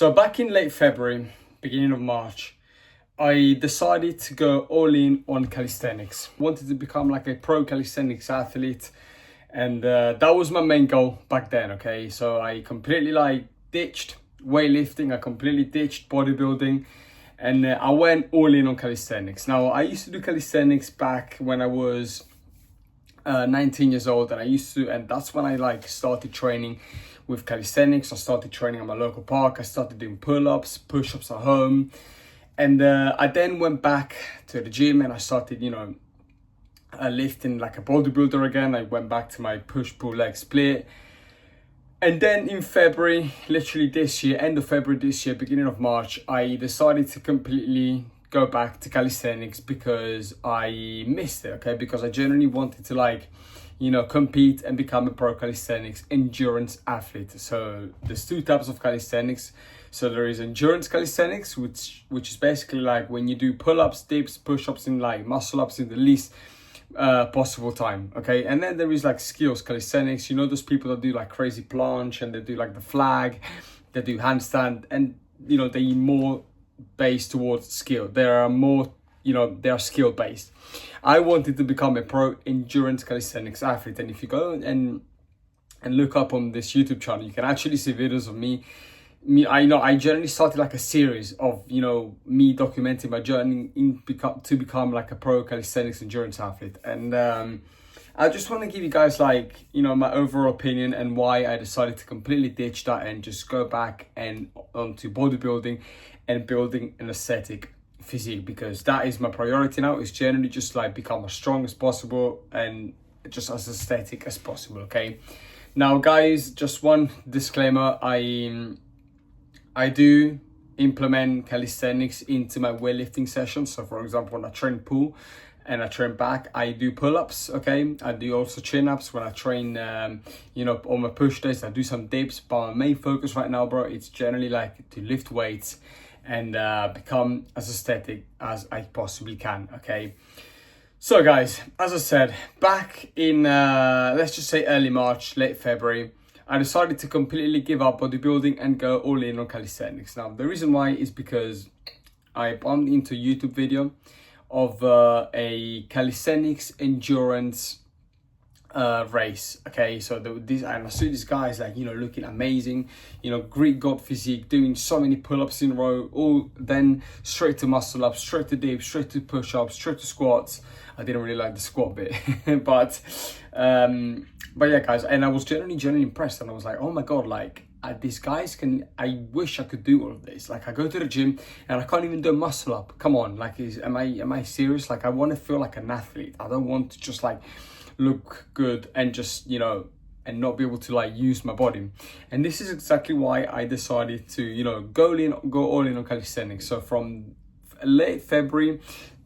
So back in late February, beginning of March, I decided to go all in on calisthenics. Wanted to become like a pro calisthenics athlete, and that was my main goal back then. Okay, so I completely ditched weightlifting, I completely ditched bodybuilding, and I went all in on calisthenics. Now, I used to do calisthenics back when I was 19 years old, and that's when I started training with calisthenics. I started training at my local park. I started doing pull-ups, push-ups at home, and I then went back to the gym and I started lifting like a bodybuilder again. I went back to my push-pull leg split. And then in February, literally this year, end of February this year, beginning of March, I decided to completely go back to calisthenics because I missed it, okay? Because I genuinely wanted to compete and become a pro calisthenics endurance athlete. So there's two types of calisthenics. So there is endurance calisthenics, which is basically like when you do pull-ups, dips, push-ups, and muscle-ups in the least possible time, okay? And then there is skills calisthenics, those people that do crazy planche, and they do the flag, they do handstand, and they more based towards skill. They are more, they are skill based. I wanted to become a pro endurance calisthenics athlete, and if you go and look up on this YouTube channel, you can actually see videos of me. I generally started a series of me documenting my journey to become a pro calisthenics endurance athlete, and I just want to give you guys my overall opinion and why I decided to completely ditch that and just go back and onto bodybuilding and building an aesthetic physique, because that is my priority now. Is generally just become as strong as possible and just as aesthetic as possible. Okay, now guys, just one disclaimer, I do implement calisthenics into my weightlifting sessions. So for example, when I train pull and I train back, I do pull-ups, okay? I do also chin-ups. When I train, on my push days, I do some dips. But my main focus right now, bro, it's generally to lift weights and become as aesthetic as I possibly can, okay? So guys, as I said, back in, let's just say early March, late February, I decided to completely give up bodybuilding and go all in on calisthenics. Now, the reason why is because I bumped into a YouTube video of a calisthenics endurance race. Okay, so and I saw these guys looking amazing, Greek god physique, doing so many pull-ups in a row, all then straight to muscle ups, straight to dips, straight to push-ups, straight to squats. I didn't really like the squat bit, but yeah, guys, and I was genuinely impressed, and I was like, oh my god, these guys I wish I could do all of this. I go to the gym and I can't even do a muscle up. Come on, am I serious? I want to feel like an athlete. I don't want to just look good and just and not be able to use my body. And this is exactly why I decided to go all in on calisthenics. So from late February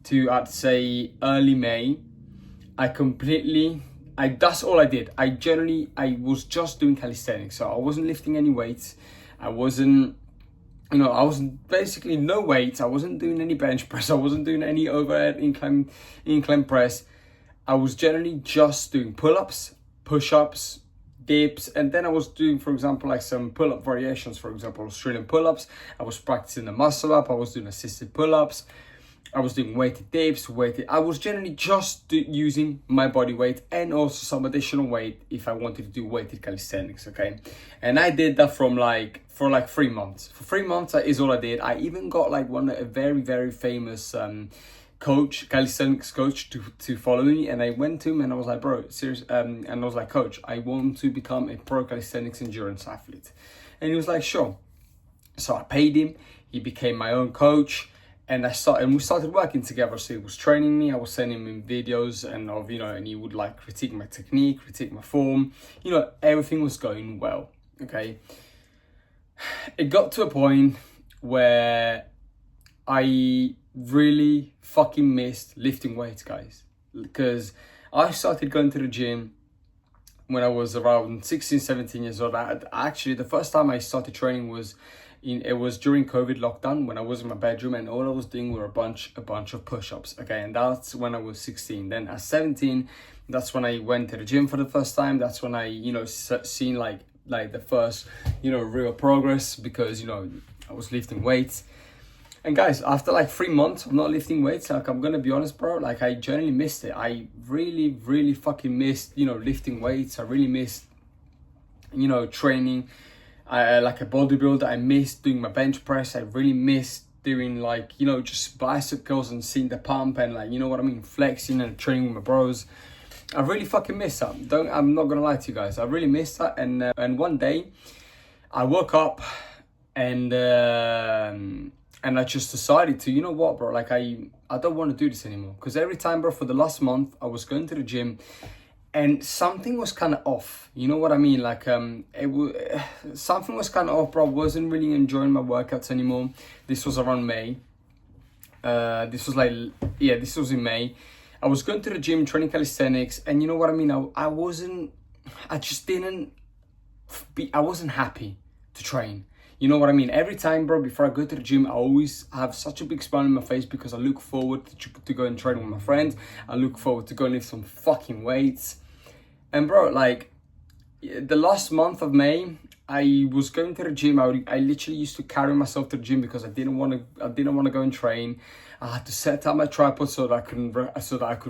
to I'd say early May, that's all I did. I was just doing calisthenics. So I wasn't lifting any weights. I wasn't basically no weights. I wasn't doing any bench press. I wasn't doing any overhead incline press. I was generally just doing pull-ups, push-ups, dips, and then I was doing, for example, some pull-up variations. For example, Australian pull-ups. I was practicing the muscle up. I was doing assisted pull-ups. I was doing weighted dips, I was generally just using my body weight and also some additional weight if I wanted to do weighted calisthenics, okay? And I did that for 3 months. For 3 months, that is all I did. I even got a very, very famous coach, calisthenics coach to follow me, and I went to him and I was like, bro, serious, and I was like, coach, I want to become a pro calisthenics endurance athlete. And he was like, sure. So I paid him, he became my own coach. And we started working together. So he was training me. I was sending him videos and he would critique my technique, critique my form. Everything was going well. Okay. It got to a point where I really fucking missed lifting weights, guys, because I started going to the gym when I was around 16, 17 years old. Actually, the first time I started training was during COVID lockdown, when I was in my bedroom and all I was doing were a bunch of push-ups. Okay, and that's when I was 16. Then at 17, that's when I went to the gym for the first time. That's when I seen the first real progress, because I was lifting weights. And guys, after like 3 months of not lifting weights, like I'm gonna be honest, bro, like I genuinely missed it. I really fucking missed, lifting weights. I really missed, training. I like a bodybuilder. I missed doing my bench press. I really missed doing like, just bicep curls and seeing the pump and like, flexing and training with my bros. I really fucking missed that. I'm not gonna lie to you guys. I really missed that. And one day I woke up and I just decided to, you know what, bro, like I don't want to do this anymore. Because every time, bro, for the last month, I was going to the gym and something was kind of off. You know what I mean? Like, something was kind of off, bro. I wasn't really enjoying my workouts anymore. This was around May. This was in May. I was going to the gym, training calisthenics, and you know what I mean? I wasn't happy to train. You know what I mean? Every time, bro, before I go to the gym, I always have such a big smile on my face because I look forward to go and train with my friends. I look forward to go and lift some fucking weights. And bro, like, the last month of May, I was going to the gym. I literally used to carry myself to the gym because I didn't want to go and train. I had to set up my tripod so that I could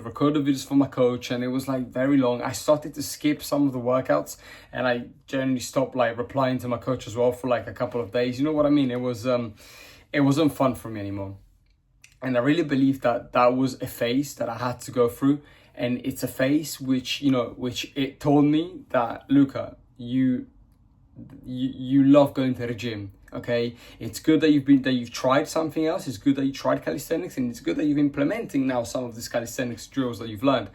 record the videos for my coach, and it was like very long. I started to skip some of the workouts, and I generally stopped like replying to my coach as well for like a couple of days. You know what I mean? It wasn't fun for me anymore, and I really believe that was a phase that I had to go through, and it's a phase which it told me that Luca, you love going to the gym. Okay, it's good that you've tried something else. It's good that you tried calisthenics, and it's good that you're implementing now some of these calisthenics drills that you've learned.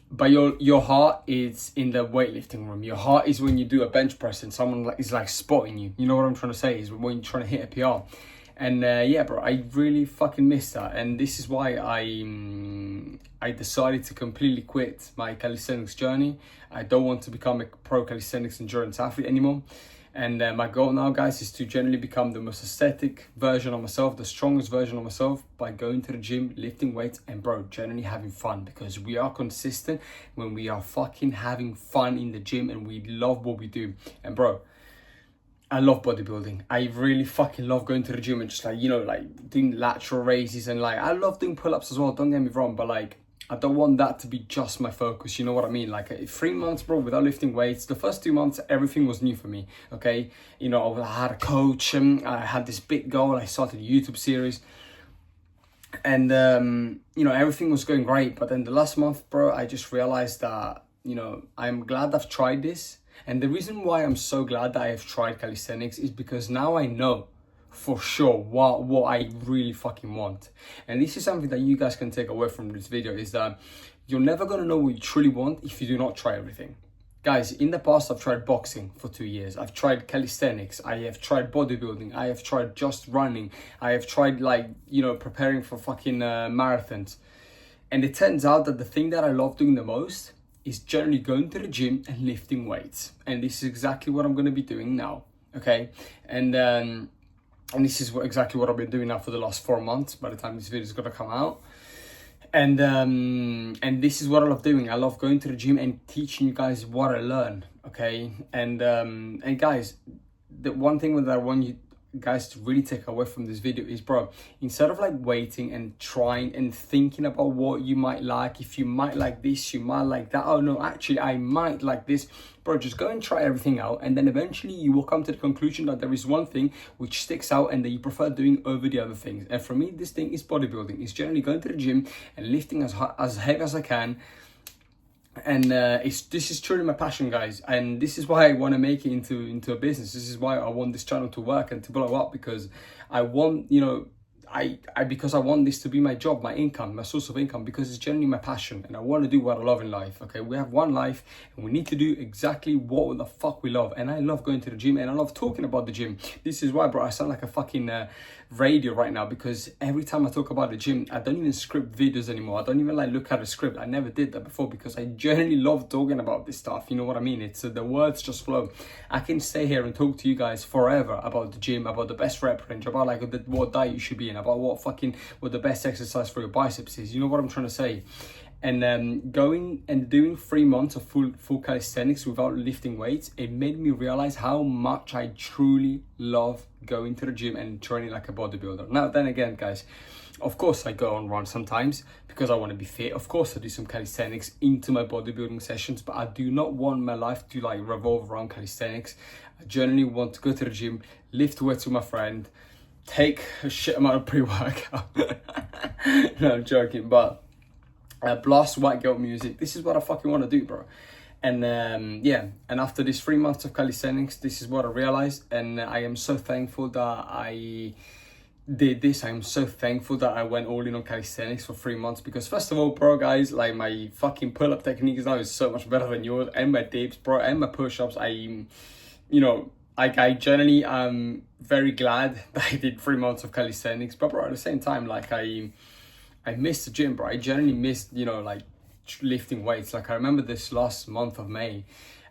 But your heart is in the weightlifting room. Your heart is when you do a bench press and someone is like spotting you. You know what I'm trying to say? Is when you're trying to hit a PR. And yeah, bro, I really fucking missed that. And this is why I decided to completely quit my calisthenics journey. I don't want to become a pro calisthenics endurance athlete anymore. And my goal now, guys, is to generally become the most aesthetic version of myself, the strongest version of myself by going to the gym, lifting weights, and bro, generally having fun, because we are consistent when we are fucking having fun in the gym and we love what we do. And bro, I love bodybuilding. I really fucking love going to the gym and just like, like doing lateral raises, and like I love doing pull-ups as well, don't get me wrong, but like I don't want that to be just my focus. You know what I mean? Like 3 months, bro, without lifting weights. The first 2 months, everything was new for me. Okay, I had a coach, and I had this big goal. I started a YouTube series, and everything was going great. But then the last month, bro, I just realized that I'm glad I've tried this, and the reason why I'm so glad that I have tried calisthenics is because now I know for sure what I really fucking want. And this is something that you guys can take away from this video, is that you're never going to know what you truly want if you do not try everything. Guys, in the past, I've tried boxing for 2 years. I've tried calisthenics. I have tried bodybuilding. I have tried just running. I have tried preparing for fucking marathons. And it turns out that the thing that I love doing the most is generally going to the gym and lifting weights. And this is exactly what I'm going to be doing now. Okay. And this is exactly what I've been doing now for the last 4 months by the time this video is going to come out. And this is what I love doing. I love going to the gym and teaching you guys what I learn, okay? And guys, the one thing that I want you guys to really take away from this video is, bro, instead of like waiting and trying and thinking about what you might like, if you might like this, you might like that, oh no, actually I might like this, bro, just go and try everything out, and then eventually you will come to the conclusion that there is one thing which sticks out and that you prefer doing over the other things. And for me, this thing is bodybuilding. It's generally going to the gym and lifting as heavy as I can. And this is truly my passion, guys, and this is why I want to make it into a business. This is why I want this channel to work and to blow up, because I want, because I want this to be my job, my income, my source of income, because it's generally my passion and I want to do what I love in life. Okay, we have one life and we need to do exactly what the fuck we love. And I love going to the gym and I love talking about the gym. This is why, bro, I sound like a fucking radio right now, because every time I talk about the gym, I don't even script videos anymore. I don't even like look at a script. I never did that before because I genuinely love talking about this stuff. You know what I mean? It's the words just flow. I can stay here and talk to you guys forever about the gym, about the best rep range, about like what diet you should be in, about what the best exercise for your biceps is. You know what I'm trying to say? And going and doing 3 months of full calisthenics without lifting weights, it made me realize how much I truly love going to the gym and training like a bodybuilder. Now then again, guys, of course I go on runs sometimes because I want to be fit. Of course I do some calisthenics into my bodybuilding sessions, but I do not want my life to like revolve around calisthenics. I generally want to go to the gym, lift weights with my friend, take a shit amount of pre-workout. No, I'm joking, but blast white girl music. This is what I fucking want to do, bro. And yeah, and after these 3 months of calisthenics, this is what I realized, and I am so thankful that I did this. I'm so thankful that I went all in on calisthenics for 3 months, because first of all, bro, guys, like my fucking pull-up technique now is so much better than yours, and my dips, bro, and my push-ups. I generally am very glad that I did 3 months of calisthenics, but bro, at the same time, like I missed the gym, bro. I generally missed, like lifting weights. Like I remember this last month of May,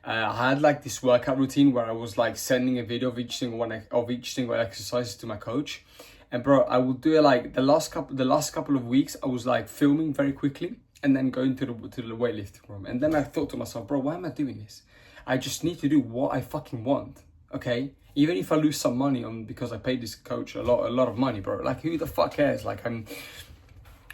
I had like this workout routine where I was like sending a video of each single exercises to my coach. And bro, I would do it like the last couple of weeks. I was like filming very quickly and then going to the weightlifting room. And then I thought to myself, bro, why am I doing this? I just need to do what I fucking want, okay? Even if I lose some money because I paid this coach a lot of money, bro. Like who the fuck cares? Like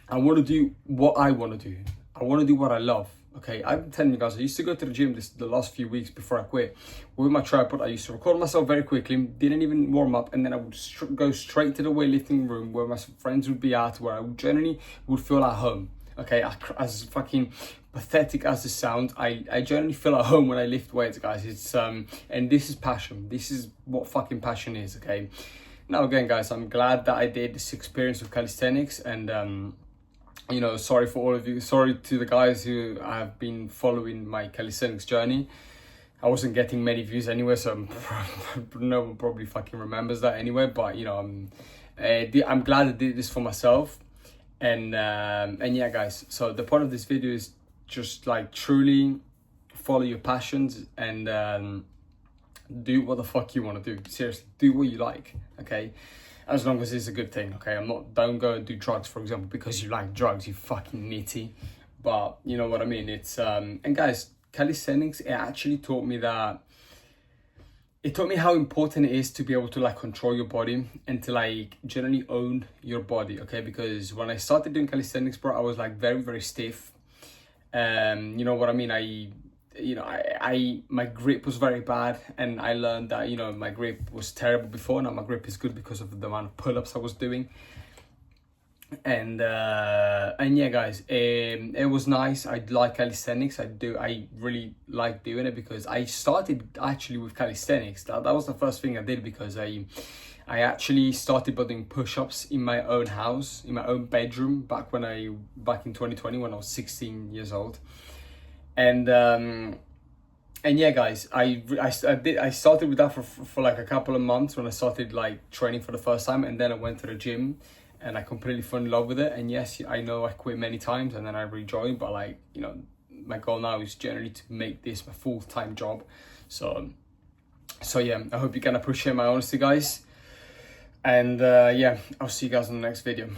I want to do what I want to do. I want to do what I love. Okay, I'm telling you guys, I used to go to the gym the last few weeks before I quit with my tripod. I used to record myself very quickly, didn't even warm up, and then I would go straight to the weightlifting room where my friends would be at, where I generally would feel at home. Okay, as fucking pathetic as this sounds, I generally feel at home when I lift weights, guys. It's and this is passion. This is what fucking passion is. Okay, now again, guys, I'm glad that I did this experience with calisthenics, and sorry for all of you. Sorry to the guys who have been following my calisthenics journey. I wasn't getting many views anyway, so no one probably fucking remembers that anyway. But I'm glad I did this for myself, and yeah, guys. So the point of this video is just like truly follow your passions and do what the fuck you want to do. Seriously, do what you like. Okay. As long as it's a good thing, okay? Don't go and do drugs, for example, because you like drugs, you fucking nitty. But you know what I mean? It's, and guys, calisthenics, it actually taught me how important it is to be able to like control your body and to like generally own your body, okay? Because when I started doing calisthenics, bro, I was like very, very stiff. You know what I mean? My grip was very bad, and I learned that my grip was terrible before. Now my grip is good because of the amount of pull-ups I was doing, and yeah, guys, it was nice. I like calisthenics. I really like doing it because I started actually with calisthenics. That was the first thing I did, because I actually started by doing push-ups in my own house, in my own bedroom, back in 2020 when I was 16 years old. And yeah, guys, I started with that for like a couple of months when I started like training for the first time, and then I went to the gym and I completely fell in love with it. And yes, I know I quit many times and then I rejoined, but like, my goal now is generally to make this my full-time job. So yeah, I hope you can appreciate my honesty, guys. And yeah, I'll see you guys in the next video.